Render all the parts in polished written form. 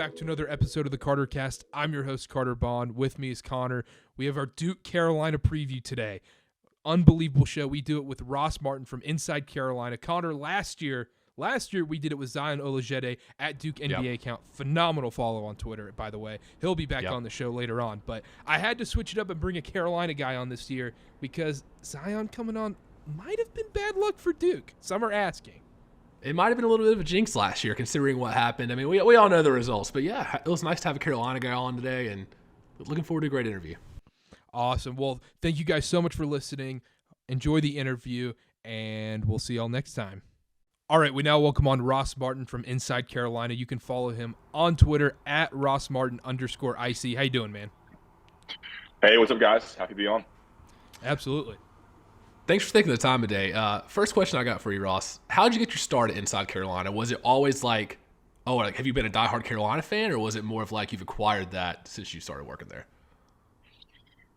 back to another episode of the Carter Cast. I'm your host, Carter Bond. With me is Connor. We have our Duke Carolina preview today. Unbelievable show. We do it with Ross Martin from Inside Carolina. Connor, last year we did it with Zion Olajede at Duke NBA account. Phenomenal follow on Twitter, by the way. He'll be back on the show later on. But I had to switch it up and bring a Carolina guy on this year because Zion coming on might have been bad luck for Duke. Some are asking. It might have been a little bit of a jinx last year considering what happened. I mean, we all know the results. But yeah, it was nice to have a Carolina guy on today, and looking forward to a great interview. Awesome. Well, thank you guys so much for listening. Enjoy the interview, and we'll see y'all next time. All right, we now welcome on Ross Martin from Inside Carolina. You can follow him on Twitter at @RossMartin_IC. How you doing, man? Hey, what's up, guys? Happy to be on. Absolutely. Thanks for taking the time today. First question I got for you, Ross. How did you get your start at Inside Carolina? Was it always like, have you been a diehard Carolina fan, or was it more of like you've acquired that since you started working there?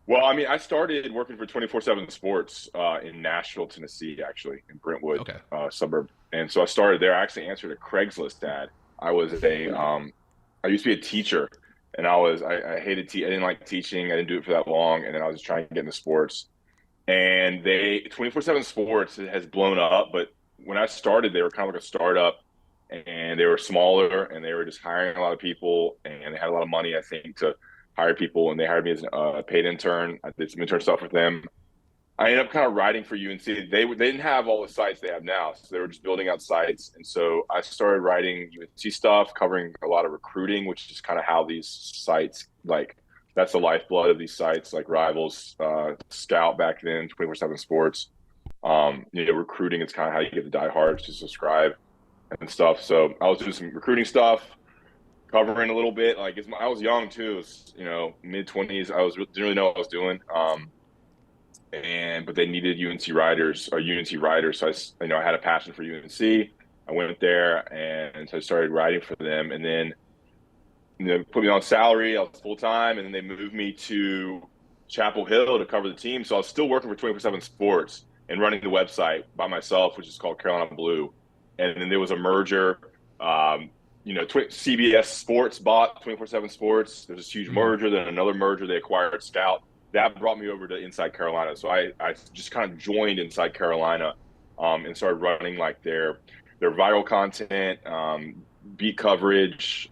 Well, I mean, I started working for 24/7 Sports in Nashville, Tennessee, actually, in Brentwood suburb. And so I started there. I actually answered a Craigslist ad. I used to be a teacher, and I hated I didn't like teaching. I didn't do it for that long, and then I was just trying to get into sports. And 24/7 Sports has blown up, but when I started, they were kind of like a startup, and they were smaller, and they were just hiring a lot of people, and they had a lot of money, I think, to hire people, and they hired me as a paid intern. I did some intern stuff with them. I ended up kind of writing for UNC. They didn't have all the sites they have now, so they were just building out sites. And so I started writing UNC stuff, covering a lot of recruiting, which is kind of how these sites, like, that's the lifeblood of these sites, like Rivals, Scout back then, 24/7 Sports. Recruiting is kind of how you get the diehards to subscribe and stuff. So I was doing some recruiting stuff, covering a little bit. Like, I was young too. It was, mid-20s. Didn't really know what I was doing. But they needed UNC writers. So I had a passion for UNC. I went there, and so I started writing for them. And then, put me on salary. I was full time, and then they moved me to Chapel Hill to cover the team. So I was still working for 24/7 Sports and running the website by myself, which is called Carolina Blue. And then there was a merger. CBS Sports bought 24/7 Sports. There's this huge merger, then another merger. They acquired Scout. That brought me over to Inside Carolina. So I just kind of joined Inside Carolina and started running like their viral content, beat coverage,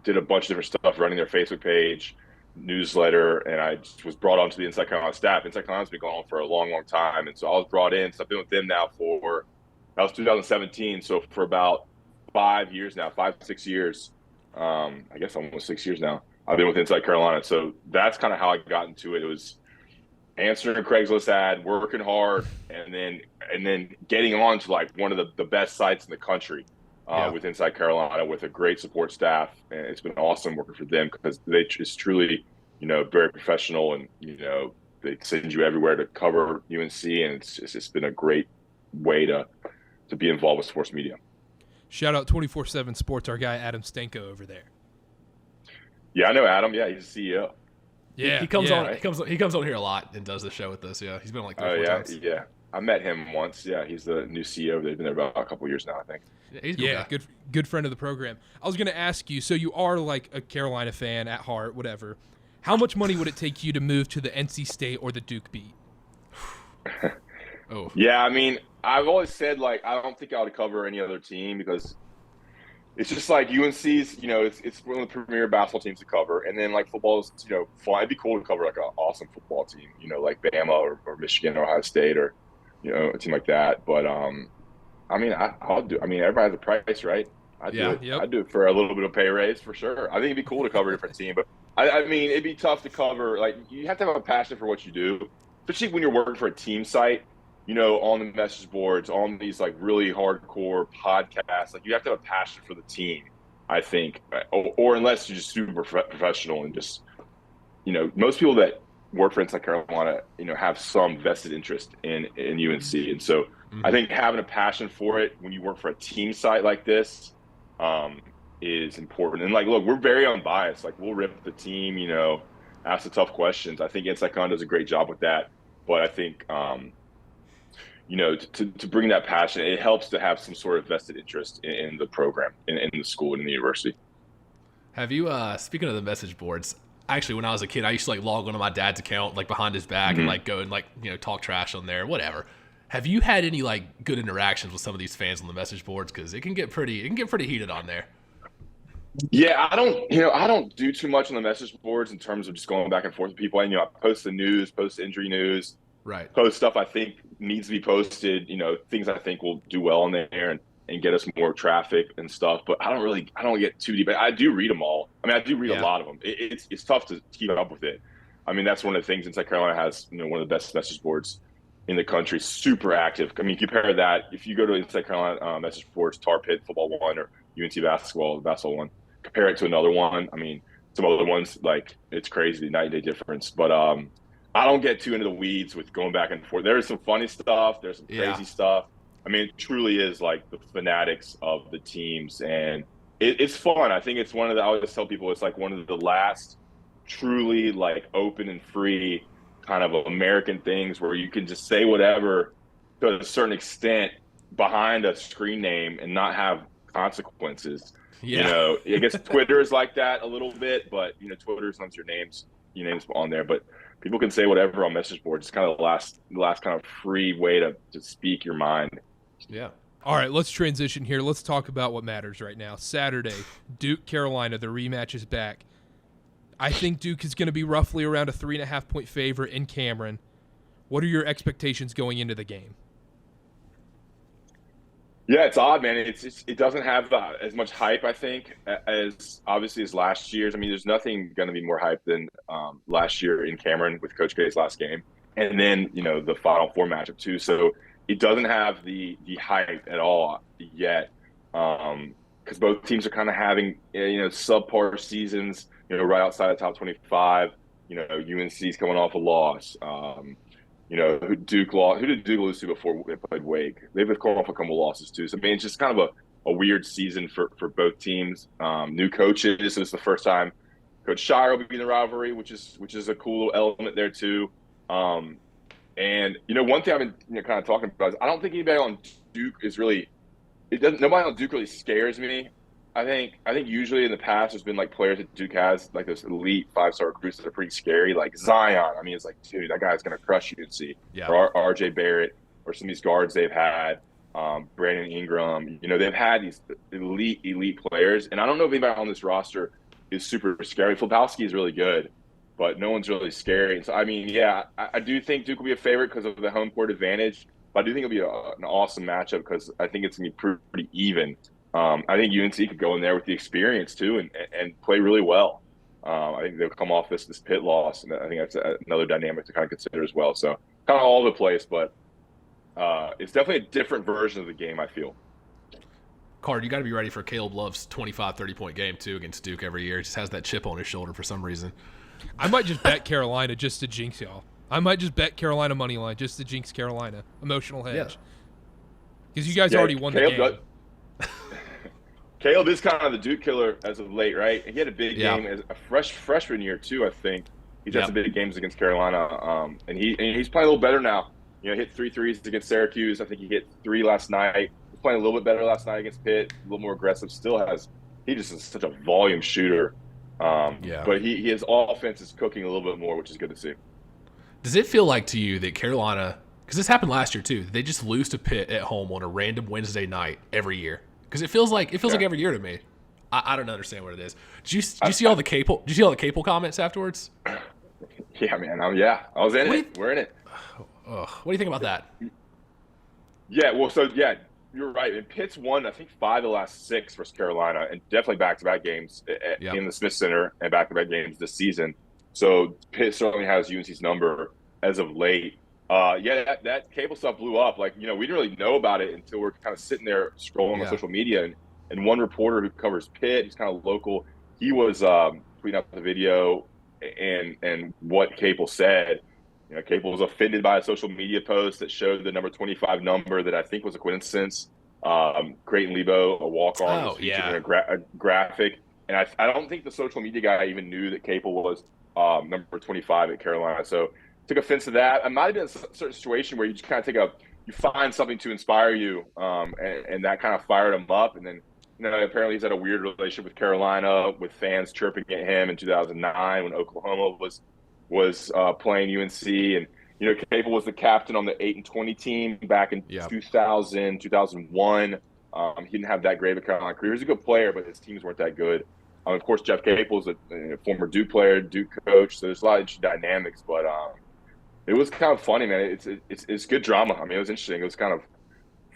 did a bunch of different stuff, running their Facebook page, newsletter, and I just was brought onto the Inside Carolina staff. Inside Carolina's been going on for a long, long time. And so I was brought in. So I've been with them now that was 2017. So for about 5 years now, 6 years, I guess almost 6 years now, I've been with Inside Carolina. So that's kind of how I got into it. It was answering a Craigslist ad, working hard, and then getting on to like one of the best sites in the country with Inside Carolina, with a great support staff. And it's been awesome working for them because it's truly, very professional, and, they send you everywhere to cover UNC, and it's been a great way to be involved with sports media. Shout out 24/7 Sports, our guy Adam Stenko over there. Yeah, I know Adam. Yeah, he's the CEO. Yeah, he comes on. He comes on here a lot and does the show with us. Yeah, he's been on like 3 or 4 times. Yeah, I met him once. Yeah, he's the new CEO. They've been there about a couple of years now, I think. Yeah, he's a good guy. Good friend of the program. I was going to ask you. So you are like a Carolina fan at heart, whatever. How much money would it take you to move to the NC State or the Duke beat? Oh. Yeah, I mean, I've always said, like, I don't think I would cover any other team because it's just like UNC's, it's one of the premier basketball teams to cover. And then, like, football is, fun. It'd be cool to cover, like, an awesome football team, like Bama or Michigan or Ohio State or, a team like that. But, I'll do – everybody has a price, right? I'd do it for a little bit of pay raise for sure. I think it'd be cool to cover a different team. But, it'd be tough to cover – like, you have to have a passion for what you do, especially when you're working for a team site. On the message boards, on these like really hardcore podcasts, like you have to have a passion for the team, I think, or unless you're just super professional and just, most people that work for Inside Carolina, have some vested interest in UNC. And so I think having a passion for it when you work for a team site like this is important. And like, look, we're very unbiased. Like we'll rip the team, ask the tough questions. I think Inside Carolina does a great job with that. But I think, to bring that passion, it helps to have some sort of vested interest in the program, in the school, and in the university. Have you, speaking of the message boards, actually, when I was a kid, I used to like log onto my dad's account, like behind his back, and like go and like, talk trash on there, whatever. Have you had any like good interactions with some of these fans on the message boards? Because it can get pretty heated on there. Yeah, I don't do too much on the message boards in terms of just going back and forth with people. And I post the news, post injury news, right? Post stuff I think needs to be posted. Things I think will do well on there and get us more traffic and stuff. But I don't get too deep. I do read them all. I mean, I do read a lot of them. It's tough to keep up with it. I mean, that's one of the things. Inside Carolina has one of the best message boards in the country, super active. I mean, compare that if you go to Inside Carolina message boards, Tar Pit Football one or UNC basketball one, compare it to another one. I mean, some other ones, like, it's crazy, night and day difference. But I don't get too into the weeds with going back and forth. There's some funny stuff. There's some crazy stuff. I mean, it truly is like the fanatics of the teams, and it's fun. I think it's I always tell people it's like one of the last truly like open and free kind of American things where you can just say whatever to a certain extent behind a screen name and not have consequences. I guess Twitter is like that a little bit, but Twitter sometimes your name's on there, but people can say whatever on message boards. It's kind of the last kind of free way to speak your mind. Yeah. All right, let's transition here. Let's talk about what matters right now. Saturday, Duke, Carolina, the rematch is back. I think Duke is going to be roughly around a 3.5-point favorite in Cameron. What are your expectations going into the game? Yeah, it's odd, man. It doesn't have as much hype, I think, as obviously as last year's. I mean, there's nothing going to be more hype than last year in Cameron with Coach K's last game, and then the Final Four matchup too. So it doesn't have the hype at all yet, because both teams are kind of having subpar seasons. Right outside the top 25. UNC's coming off a loss. Duke lost. Who did Duke lose to before they played Wake? They've come off a couple losses too. So I mean, it's just kind of a weird season for both teams. New coaches. So it's the first time Coach Shire will be in the rivalry, which is a cool little element there too. And one thing I've been kind of talking about is I don't think anybody on Duke is really. Nobody on Duke really scares me. I think usually in the past there's been like players that Duke has like those elite 5-star recruits that are pretty scary, like Zion. I mean, it's like, dude, that guy's gonna crush UNC. Yeah. Or RJ Barrett, or some of these guards they've had, Brandon Ingram. They've had these elite players, and I don't know if anybody on this roster is super scary. Flipowski is really good, but no one's really scary. And so I mean, yeah, I do think Duke will be a favorite because of the home court advantage, but I do think it'll be an awesome matchup because I think it's gonna be pretty even. I think UNC could go in there with the experience too and play really well. I think they'll come off this Pitt loss, and I think that's another dynamic to kind of consider as well. So kind of all over the place, but it's definitely a different version of the game, I feel. Carter, you got to be ready for Caleb Love's 25, 30-point game too against Duke every year. He just has that chip on his shoulder for some reason. I might just bet Carolina just to jinx y'all. I might just bet Carolina money line just to jinx Carolina. Emotional hedge. Because you guys already won the game. Caleb is kind of the Duke killer as of late, right? He had a big game as a freshman year too, I think. He's had some big games against Carolina, and he's playing a little better now. Hit 3 threes against Syracuse. I think he hit 3 last night. He's playing a little bit better last night against Pitt. A little more aggressive. He just is such a volume shooter. But his offense is cooking a little bit more, which is good to see. Does it feel like to you that Carolina, because this happened last year too, they just lose to Pitt at home on a random Wednesday night every year? Because it feels like every year to me. I don't understand what it is. Did you see all the Capel? Did you see all the Capel comments afterwards? Yeah, man. I was in it. We're in it. What do you think about that? Yeah. Well, you're right. And Pitt's won, I think, 5 of the last 6 versus Carolina, and definitely back-to-back games in the Smith Center and back-to-back games this season. So Pitt certainly has UNC's number as of late. That Capel stuff blew up. Like, we didn't really know about it until we're kind of sitting there scrolling on social media. And one reporter who covers Pitt, he's kind of local, he was tweeting out the video and what Capel said. Capel was offended by a social media post that showed the number 25 number that I think was a coincidence. Creighton Lebo, a walk-on, was featured in a graphic. And I don't think the social media guy even knew that Capel was number 25 at Carolina. So took offense to that. It might have been a certain situation where you just kind of you find something to inspire you, and that kind of fired him up. And then apparently he's had a weird relationship with Carolina, with fans chirping at him in 2009 when Oklahoma was playing UNC, and Capel was the captain on the 8-20 team back in 2000, 2001. He didn't have that great of a Carolina career. He was a good player, but his teams weren't that good. Of course, Jeff Capel is a former Duke player, Duke coach, so there's a lot of interesting dynamics. But it was kind of funny, man. It's good drama. I mean, it was interesting. It was kind of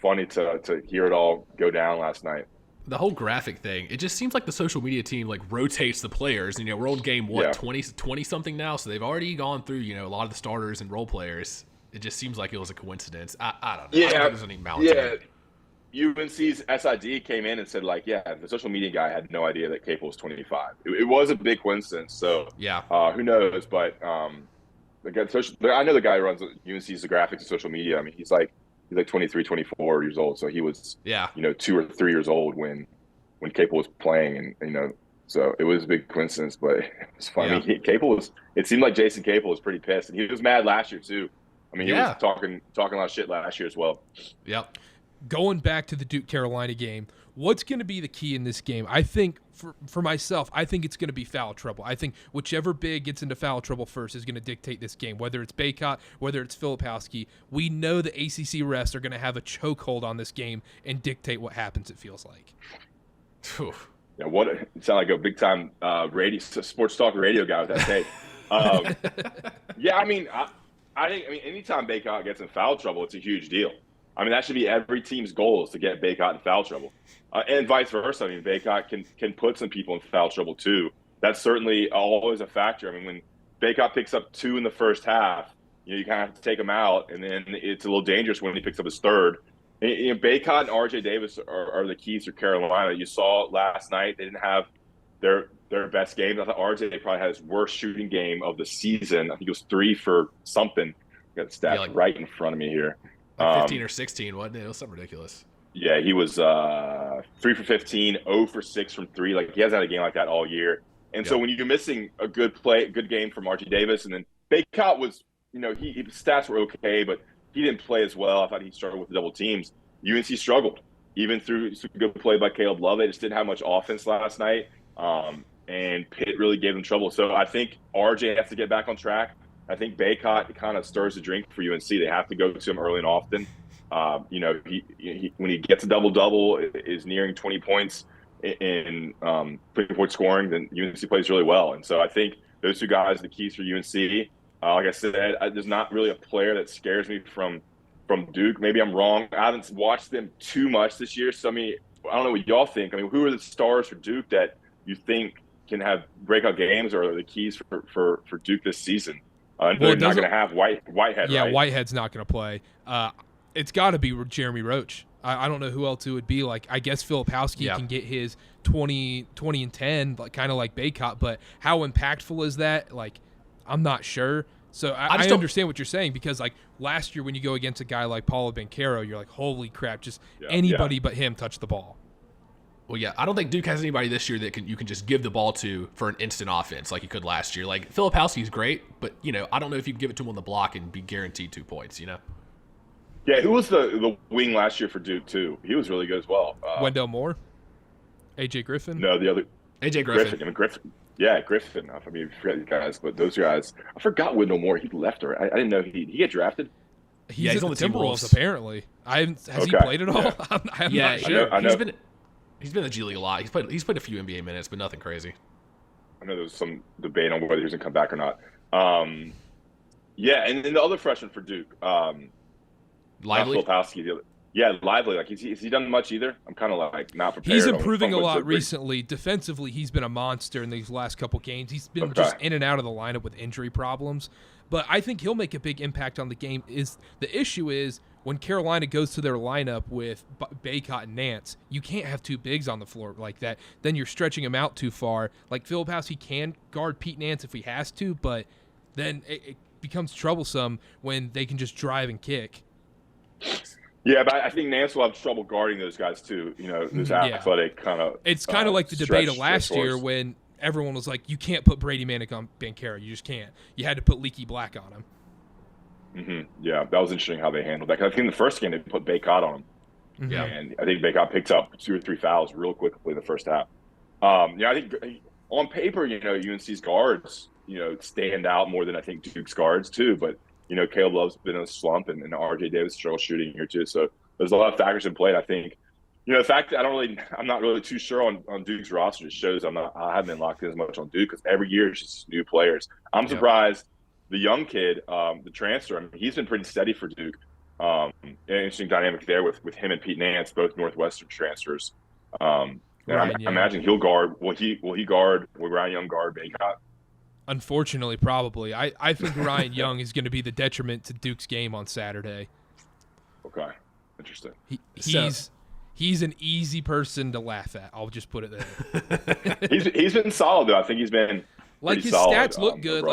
funny to hear it all go down last night. The whole graphic thing, it just seems like the social media team like rotates the players. We're on game 20 something now, so they've already gone through a lot of the starters and role players. It just seems like it was a coincidence. I don't know. Yeah, I don't think there's any malice in it. UNC's SID came in and said the social media guy had no idea that Capel was 25. It was a big coincidence. So who knows? But I know the guy who runs UNC's the graphics and social media. I mean, he's like 23, 24 years old. So he was 2 or 3 years old when Capel was playing, and so it was a big coincidence. But it was funny. Yeah. Capel it seemed like Jason Capel was pretty pissed, and he was mad last year too. I mean, he was talking a lot of shit last year as well. Yep. Going back to the Duke-Carolina game, what's going to be the key in this game? I think, for myself, I think it's going to be foul trouble. I think whichever big gets into foul trouble first is going to dictate this game, whether it's Bacot, whether it's Filipowski. We know the ACC refs are going to have a chokehold on this game and dictate what happens, it feels like. Yeah, it sounded like a big-time sports talk radio guy with that tape. I mean, I think anytime Bacot gets in foul trouble, it's a huge deal. I mean, that should be every team's goal is to get Bacot in foul trouble. And vice versa. I mean, Bacot can put some people in foul trouble too. That's certainly always a factor. I mean, when Bacot picks up 2 in the first half, you kind of have to take him out, and then it's a little dangerous when he picks up his third. Bacot and RJ Davis are the keys for Carolina. You saw last night they didn't have their best game. I thought RJ probably had his worst shooting game of the season. I think it was 3 for something. I got the stats right in front of me here. 15 or 16, wasn't it? It was something ridiculous. Yeah, he was 3 for 15, 0 for 6 from 3. Like, he hasn't had a game like that all year. And so when you're missing a good game from RJ Davis, and then Bacot was, his stats were okay, but he didn't play as well. I thought he struggled with the double teams. UNC struggled, even through some good play by Caleb Love. They just didn't have much offense last night, and Pitt really gave them trouble. So I think RJ has to get back on track. I think Bacot kind of stirs the drink for UNC. They have to go to him early and often. He when he gets a double-double, is nearing 20 points in point scoring, then UNC plays really well. And so I think those 2 guys are the keys for UNC. Like I said, there's not really a player that scares me from Duke. Maybe I'm wrong. I haven't watched them too much this year. So, I mean, I don't know what y'all think. I mean, who are the stars for Duke that you think can have breakout games or are the keys for Duke this season? They're not going to have Whitehead. Yeah, right? Whitehead's not going to play. It's got to be Jeremy Roach. I don't know who else it would be. Like, I guess Filipowski can get his 20 and 10, like, kind of like Bacot, but how impactful is that? Like, I'm not sure. So I understand what you're saying, because like last year when you go against a guy like Paulo Banchero, you're like, holy crap, just anybody but him touch the ball. Well, yeah, I don't think Duke has anybody this year that you can just give the ball to for an instant offense like you could last year. Like, Filipowski's great, but, I don't know if you can give it to him on the block and be guaranteed 2 points, Yeah, who was the wing last year for Duke, too? He was really good as well. Wendell Moore? A.J. Griffin? No, the other. A.J. Griffin. Griffin. Yeah, Griffin. I mean, you forget these guys, but those guys. I forgot Wendell Moore. He left already. I didn't know he get drafted. He's on the Timberwolves, apparently. Has he played at all? Yeah. I'm not sure. I know. He's been in the G League a lot. He's played a few NBA minutes, but nothing crazy. I know there was some debate on whether he was going to come back or not. Yeah, and then the other freshman for Duke, Lively. Filipowski. Yeah, Lively. Like, has he done much either? I'm kind of like not prepared. He's improving a lot recently. Defensively, he's been a monster in these last couple games. He's been just in and out of the lineup with injury problems. But I think he'll make a big impact on the game. The issue is when Carolina goes to their lineup with Bacot and Nance, you can't have 2 bigs on the floor like that. Then you're stretching them out too far. Like, Filipowski can guard Pete Nance if he has to, but then it becomes troublesome when they can just drive and kick. Yeah, but I think Nance will have trouble guarding those guys too. Those athletic kind of. It's kind of like the debate of last year when everyone was like, you can't put Brady Manick on Banchero. You just can't. You had to put Leaky Black on him. Yeah, that was interesting how they handled that. 'Cause I think the first game they put Bacot on him. Yeah. And I think they got picked up 2 or 3 fouls real quickly in the first half. I think on paper, UNC's guards, stand out more than I think Duke's guards too. But, Caleb Love's been in a slump and RJ Davis struggles shooting here too. So there's a lot of factors in play. I think, the fact that I'm not really too sure on Duke's roster just shows I haven't been locked in as much on Duke because every year it's just new players. I'm surprised the young kid, the transfer, I mean, he's been pretty steady for Duke. An interesting dynamic there with him and Pete Nance, both Northwestern transfers. I imagine he'll guard. Will Ryan Young guard Baycott? Unfortunately, probably. I think Ryan Young is going to be the detriment to Duke's game on Saturday. Okay, interesting. He's an easy person to laugh at. I'll just put it there. he's been solid though. I think he's been his solid, stats look good.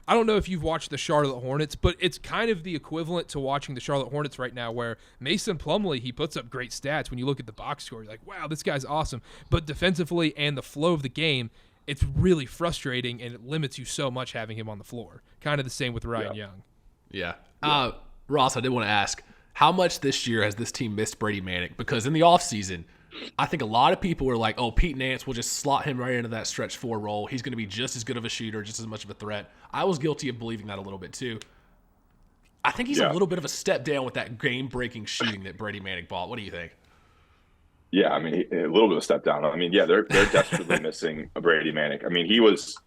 I don't know if you've watched the Charlotte Hornets, but it's kind of the equivalent to watching the Charlotte Hornets right now where Mason Plumlee, he puts up great stats. When you look at the box score, you're like, wow, this guy's awesome. But defensively and the flow of the game, it's really frustrating, and it limits you so much having him on the floor. Kind of the same with Ryan Young. Yeah. Ross, I did want to ask, how much this year has this team missed Brady Manick? Because in the offseason, I think a lot of people were like, oh, Pete Nance will just slot him right into that stretch 4 role. He's going to be just as good of a shooter, just as much of a threat. I was guilty of believing that a little bit too. I think he's a little bit of a step down with that game-breaking shooting that Brady Manick bought. What do you think? Yeah, I mean, a little bit of a step down. I mean, they're desperately missing a Brady Manick. I mean, he was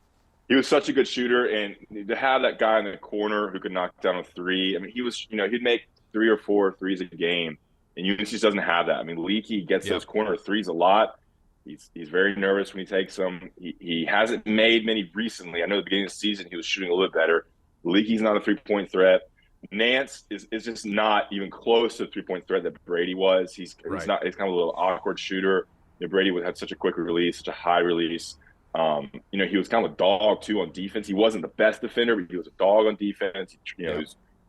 such a good shooter, and to have that guy in the corner who could knock down a 3. I mean, he'd make 3 or 4 threes a game. And UNC just doesn't have that. I mean, Leaky gets those corner threes a lot. He's very nervous when he takes them. He hasn't made many recently. I know at the beginning of the season he was shooting a little bit better. Leaky's not a 3-point threat. Nance is just not even close to the 3-point threat that Brady was. He's kind of a little awkward shooter. Brady had such a quick release, such a high release. He was kind of a dog too on defense. He wasn't the best defender, but he was a dog on defense. He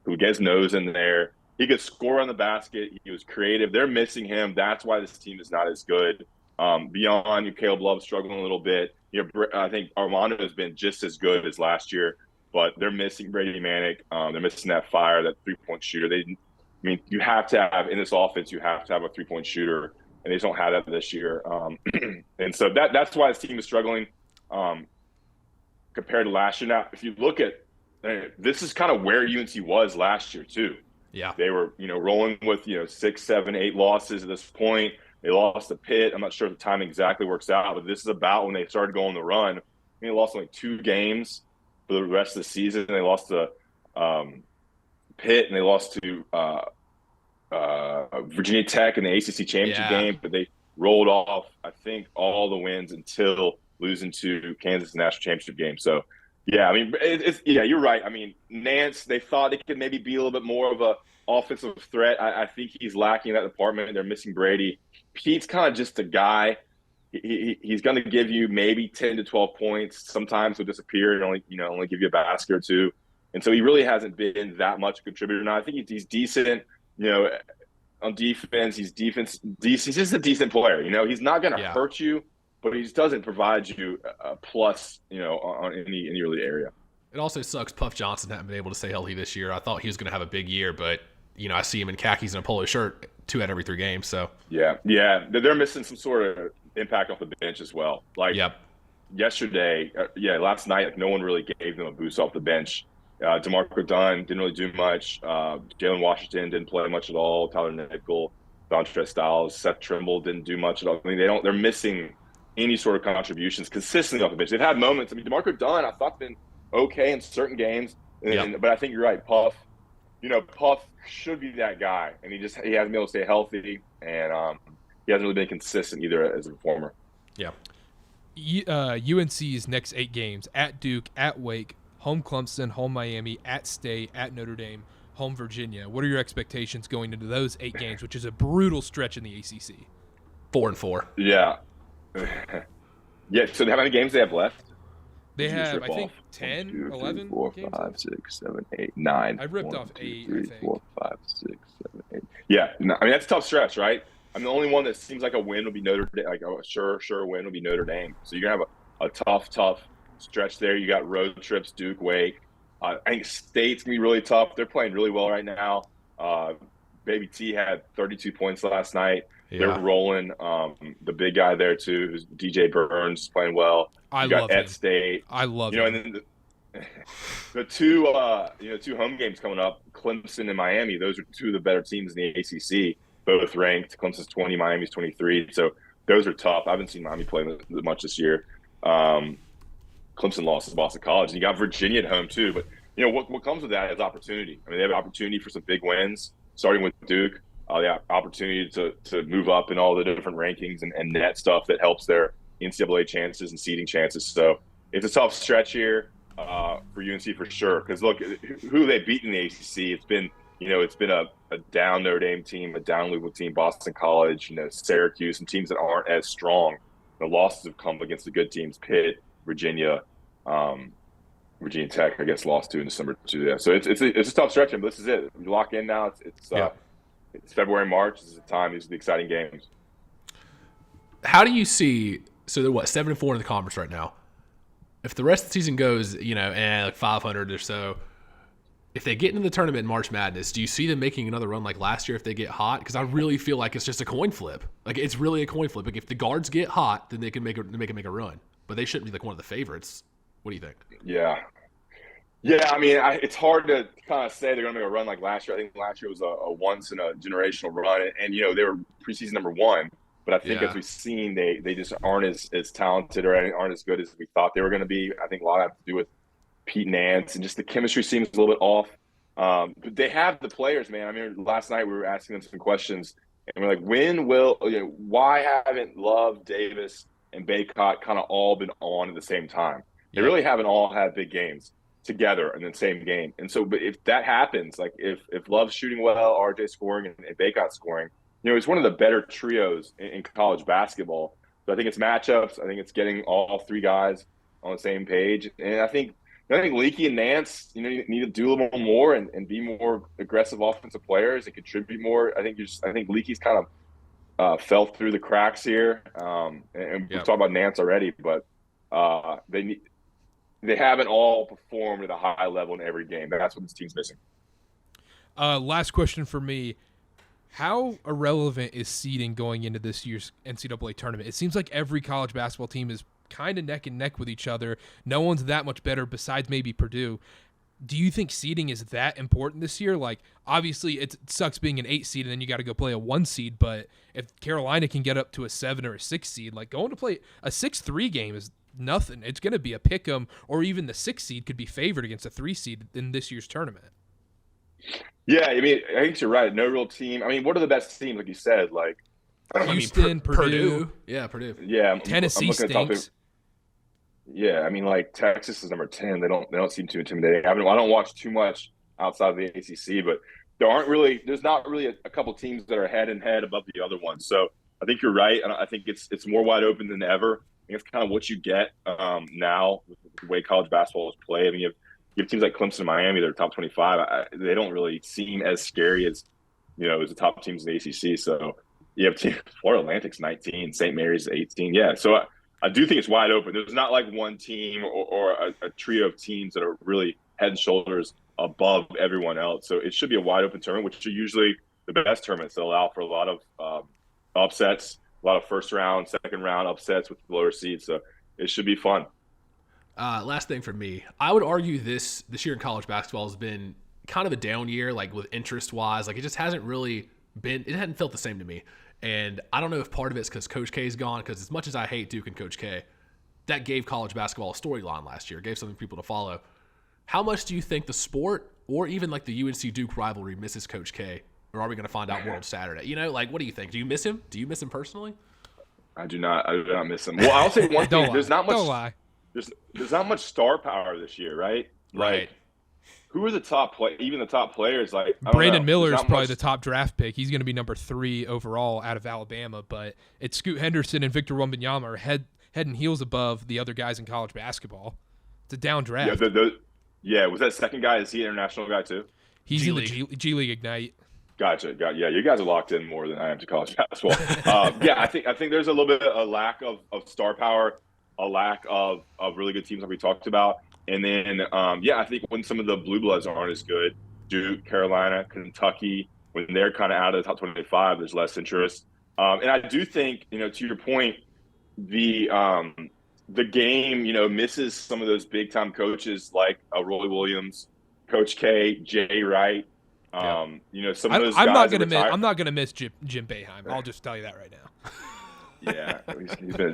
would get his nose in there. He could score on the basket. He was creative. They're missing him. That's why this team is not as good. Beyond Caleb Love struggling a little bit. I think Armando has been just as good as last year, but they're missing Brady Manick. They're missing that fire, that 3-point shooter. You have to have in this offense. You have to have a 3-point shooter, and they just don't have that this year. And so that's why this team is struggling compared to last year. Now, if you look at this, is kind of where UNC was last year too. Yeah, they were, rolling with 6, 7, 8 losses at this point. They lost to Pitt. I'm not sure if the timing exactly works out, but this is about when they started going the run. They lost only 2 games for the rest of the season. They lost to Pitt and they lost to Virginia Tech in the ACC championship game, but they rolled off, I think, all the wins until losing to Kansas in the national championship game. So. Yeah, I mean, you're right. I mean, Nance, they thought he could maybe be a little bit more of a offensive threat. I think he's lacking in that department. They're missing Brady. Pete's kind of just a guy. He's going to give you maybe 10 to 12 points. Sometimes he'll disappear and only give you a basket or 2. And so he really hasn't been that much a contributor. Now, I think he's decent, on defense. He's just a decent player. He's not going to hurt you. But he just doesn't provide you a plus, on any really area. It also sucks Puff Johnson hasn't been able to stay healthy this year. I thought he was going to have a big year, but, I see him in khakis and a polo shirt 2 out of every 3 games. So Yeah. They're missing some sort of impact off the bench as well. Yesterday, last night, no one really gave them a boost off the bench. DeMarco Dunn didn't really do much. Jalen Washington didn't play much at all. Tyler Nickel, Dontrez Styles, Seth Trimble didn't do much at all. I mean, they're missing any sort of contributions consistently off the bench. They've had moments. I mean, DeMarco Dunn, I thought, been okay in certain games, but I think you're right. Puff should be that guy, and he hasn't been able to stay healthy, and he hasn't really been consistent either as a performer. Yeah. UNC's next 8 games: at Duke, at Wake, home Clemson, home Miami, at State, at Notre Dame, home Virginia. What are your expectations going into those 8 games, which is a brutal stretch in the ACC? 4-4. Yeah. So how many games they have left? They have, I think, 10, 1, 2, 11 3, 4, games 5, 6, 7, 8, 9. I ripped 1, off 2, 8, 3, I think. 4, 5, 6, 7, 8. Yeah, no, I mean, that's a tough stretch, right? I mean, the only one that seems like a win would be Notre Dame, like a sure win would be Notre Dame. So you're going to have a tough stretch there. You got road trips, Duke, Wake. I think State's going to be really tough. They're playing really well right now. Baby T had 32 points last night. Yeah. They're rolling. The big guy there too, who's DJ Burns, is playing well. I got love at him. State. I love him. him. And then the two home games coming up, Clemson and Miami. Those are two of the better teams in the ACC, both ranked. Clemson's 20, Miami's 23. So those are tough. I haven't seen Miami play much this year. Clemson lost to Boston College, and you got Virginia at home too. But what comes with that is opportunity. I mean, they have an opportunity for some big wins, starting with Duke. The opportunity to move up in all the different rankings and net stuff that helps their NCAA chances and seeding chances. So it's a tough stretch here for UNC for sure. Because look, who they beat in the ACC, it's been a down Notre Dame team, a down Louisville team, Boston College, Syracuse, and teams that aren't as strong. The losses have come against the good teams, Pitt, Virginia, Virginia Tech, I guess, lost to in December too. Yeah, so it's a tough stretch, but this is it. You lock in now. It's February, March. This is the time. These are the exciting games. How do you see? So they're 7-4 in the conference right now. If the rest of the season goes, like 500 or so, if they get into the tournament in March Madness, do you see them making another run like last year if they get hot? Because I really feel like it's just a coin flip. Like it's really a coin flip. Like if the guards get hot, then they can make a run. But they shouldn't be like one of the favorites. What do you think? Yeah. I mean, it's hard to kind of say they're going to make a run like last year. I think last year was a once in a generational run, and they were preseason number one. But I think as we've seen, they just aren't as talented or aren't as good as we thought they were going to be. I think a lot of that to do with Pete Nance and just the chemistry seems a little bit off. But they have the players, man. I mean, last night we were asking them some questions, and we're like, why haven't Love, Davis, and Baycott kind of all been on at the same time? They really haven't all had big games together in the same game. And so, but if that happens, like if Love's shooting well, RJ scoring, and Baycott scoring, it's one of the better trios in college basketball. So I think it's matchups. I think it's getting all three guys on the same page. And I think Leaky and Nance, need to do a little more and be more aggressive offensive players and contribute more. I think Leaky's kind of fell through the cracks here. And we've talked about Nance already, but they haven't all performed at a high level in every game. That's what this team's missing. Last question for me. How irrelevant is seeding going into this year's NCAA tournament? It seems like every college basketball team is kind of neck and neck with each other. No one's that much better besides maybe Purdue. Do you think seeding is that important this year? Like, obviously, it sucks being an 8 seed and then you got to go play a 1 seed, but if Carolina can get up to a 7 or a 6 seed, like going to play a 6-3 game is nothing. It's going to be a pick 'em, or even the 6 seed could be favored against a 3 seed in this year's tournament. Yeah, I mean, I think you're right. No real team. I mean, what are the best teams, like you said? Like Houston, Purdue. Yeah, Purdue. Yeah, Tennessee stinks. Yeah, I mean, like Texas is number 10. They don't seem too intimidating. I don't watch too much outside of the ACC, but there's not really a couple teams that are head and head above the other ones. So I think you're right, and I think it's more wide open than ever. I think it's kind of what you get now with the way college basketball is played. I mean, you have teams like Clemson and Miami that are top 25. They don't really seem as scary as the top teams in the ACC. So you have Florida Atlantic's 19, St. Mary's 18. Yeah, so I do think it's wide open. There's not like one team or a trio of teams that are really head and shoulders above everyone else. So it should be a wide open tournament, which are usually the best tournaments that allow for a lot of upsets, a lot of first round, second round upsets with the lower seeds. So it should be fun. Last thing for me, I would argue this year in college basketball has been kind of a down year, like with interest wise. Like it just hasn't really been, it hadn't felt the same to me. And I don't know if part of it's because Coach K is gone, because as much as I hate Duke and Coach K, that gave college basketball a storyline last year, gave something for people to follow. How much do you think the sport or even like the UNC Duke rivalry misses Coach K? Or are we going to find out World Saturday? Like, what do you think? Do you miss him? Do you miss him personally? I do not miss him. Well, I'll say one thing. There's not much. Don't lie. There's not much star power this year, right? Right. Like, who are the top even the top players? Like Brandon Miller is probably the top draft pick. He's going to be number 3 overall out of Alabama, but it's Scoot Henderson and Victor Wembanyama are head and heels above the other guys in college basketball. It's a down draft. Yeah, was that second guy? Is he an international guy too? He's G in League. the G League Ignite. Gotcha. Yeah, you guys are locked in more than I am to college basketball. I think there's a little bit of a lack of star power, a lack of really good teams like we talked about. And then, I think when some of the blue bloods aren't as good, Duke, Carolina, Kentucky, when they're kind of out of the top 25, there's less interest. And I do think, to your point, the game, misses some of those big time coaches like Roy Williams, Coach K, Jay Wright. Some of those guys. I'm not gonna miss Jim Boeheim. I'll just tell you that right now. Yeah,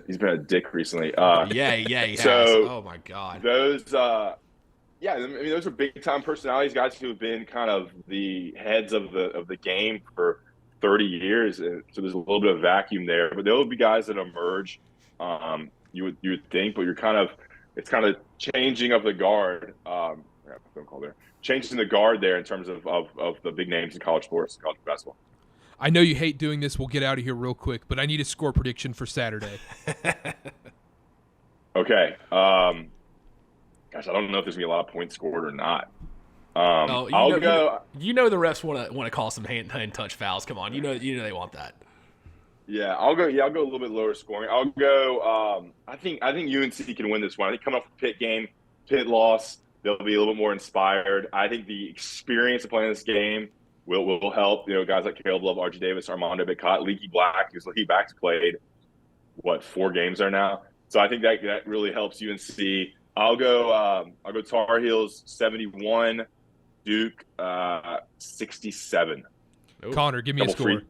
he's been a dick recently. He has. Oh my God. Those, those are big time personalities, guys who have been kind of the heads of the game for 30 years, and so there's a little bit of vacuum there. But there will be guys that emerge. You would think, but it's kind of changing of the guard. Changing the guard there in terms of the big names in college sports, college basketball. I know you hate doing this. We'll get out of here real quick, but I need a score prediction for Saturday. Okay. Gosh, I don't know if there's gonna be a lot of points scored or not. I'll go. The refs want to call some hand touch fouls. Come on, you know they want that. Yeah, I'll go. Yeah, I'll go a little bit lower scoring. I'll go. I think UNC can win this one. I think coming off the Pitt loss, they'll be a little bit more inspired. I think the experience of playing this game will help. Guys like Caleb Love, R.J. Davis, Armando Bacot, Leaky Black, who's Leaky Black's played 4 games there now. So I think that really helps UNC. I'll go Tar Heels 71, Duke 67. Connor, give me a score.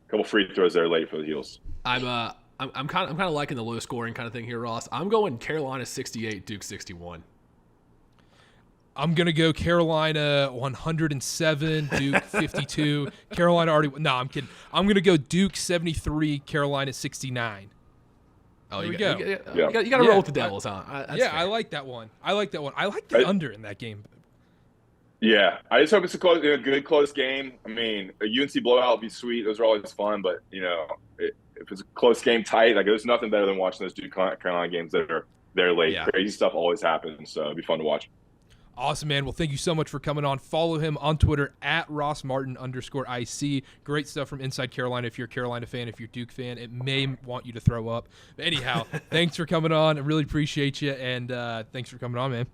Couple free throws there late for the Heels. I'm kind of liking the low scoring kind of thing here, Ross. I'm going Carolina 68, Duke 61. I'm going to go Carolina 107, Duke 52. Carolina already – no, I'm kidding. I'm going to go Duke 73, Carolina 69. Oh, you go. You got to roll with the Devils, huh? Fair. I like that one. I like the under in that game. Yeah, I just hope it's a good close game. I mean, a UNC blowout would be sweet. Those are always fun, but if it's a close game, tight, there's nothing better than watching those Duke Carolina games that are there late. Yeah. Crazy stuff always happens, so it'd be fun to watch. Awesome, man. Well, thank you so much for coming on. Follow him on Twitter at @RossMartin_IC. Great stuff from Inside Carolina. If you're a Carolina fan, if you're a Duke fan, it may want you to throw up. But anyhow, thanks for coming on. I really appreciate you, and thanks for coming on, man.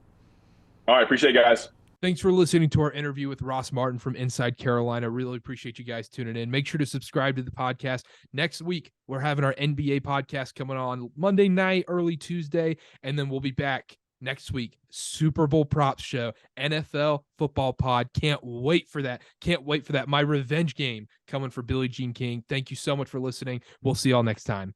All right, appreciate it, guys. Thanks for listening to our interview with Ross Martin from Inside Carolina. Really appreciate you guys tuning in. Make sure to subscribe to the podcast. Next week, we're having our NBA podcast coming on Monday night, early Tuesday, and then we'll be back next week. Super Bowl props show, NFL football pod. Can't wait for that. My revenge game coming for Billie Jean King. Thank you so much for listening. We'll see y'all next time.